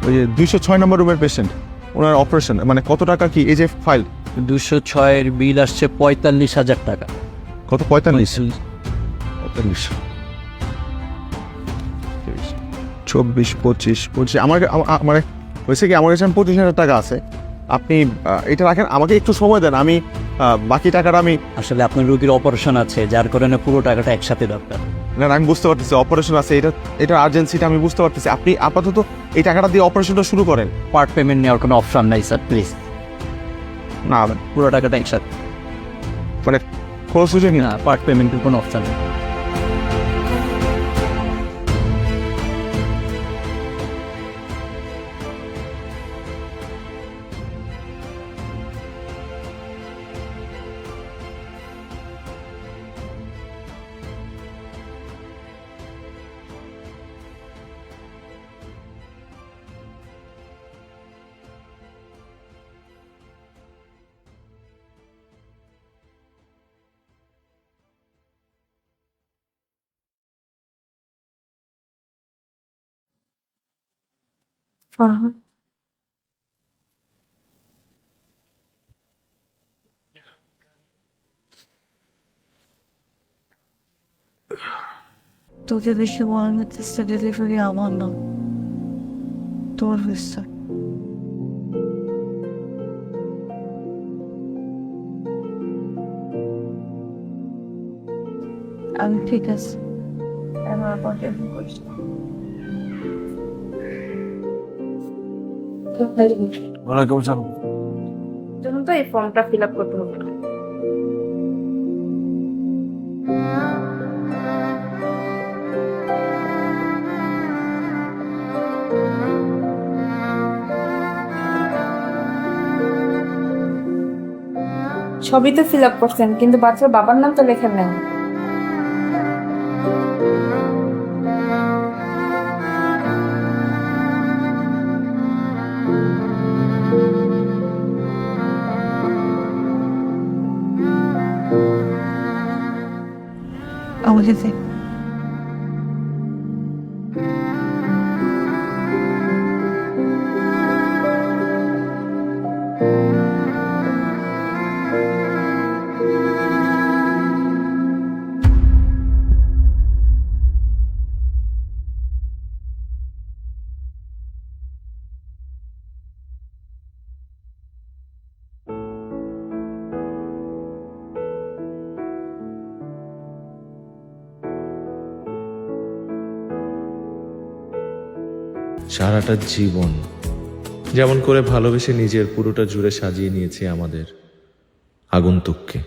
ওই যে 206 নম্বর রুমের পেশেন্ট, ওনার অপারেশন, মানে কত টাকা কি এই যে ফাইল? 206-এর বিল আসছে 45,000 টাকা। কত? 45? 24, 25 আমার মানে হয়েছে কি, আমার কাছে 25,000 টাকা আছে। আপনি এটা রাখেন, আমাকে একটু সময় দেন, আমি বাকি টাকাটা আমি আসলে আপনার রোগীর অপারেশন আছে, যার কারণে পুরো টাকাটা একসাথে দরকার। না আমি বুঝতে পারতেছি অপারেশন আছে, এটা আর্জেন্সিটা আমি বুঝতে পারতেছি। আপনি আপাতত এই টাকাটা দিয়ে অপারেশনটা শুরু করেন। পার্ট পেমেন্ট নেওয়ার কোনো অপশন নাই স্যার, প্লিজ। না পুরো টাকাটা একসাথে, মানে খরচ হচ্ছে কি না? না পার্ট পেমেন্টের কোনো অপশন নেই। তোকে দেখে মনে হচ্ছে ডেলিভারি আমার না, তোর হয়েছে। আমি ঠিক আছে, এবার পর টেলিফোন করিস না। ওয়ালাইকুম আসসালাম। জন্য তো এই ফর্মটা ফিল আপ করতে হবে। সবই তো ফিল আপ করছেন, কিন্তু বাচ্চার বাবার নাম তো লেখেন নেন। আমাকে দে। সারাটা জীবন যেমন করে ভালোবেসে নিজের পুরোটা জুড়ে সাজিয়ে নিয়েছি আমাদের আগন্তুককে।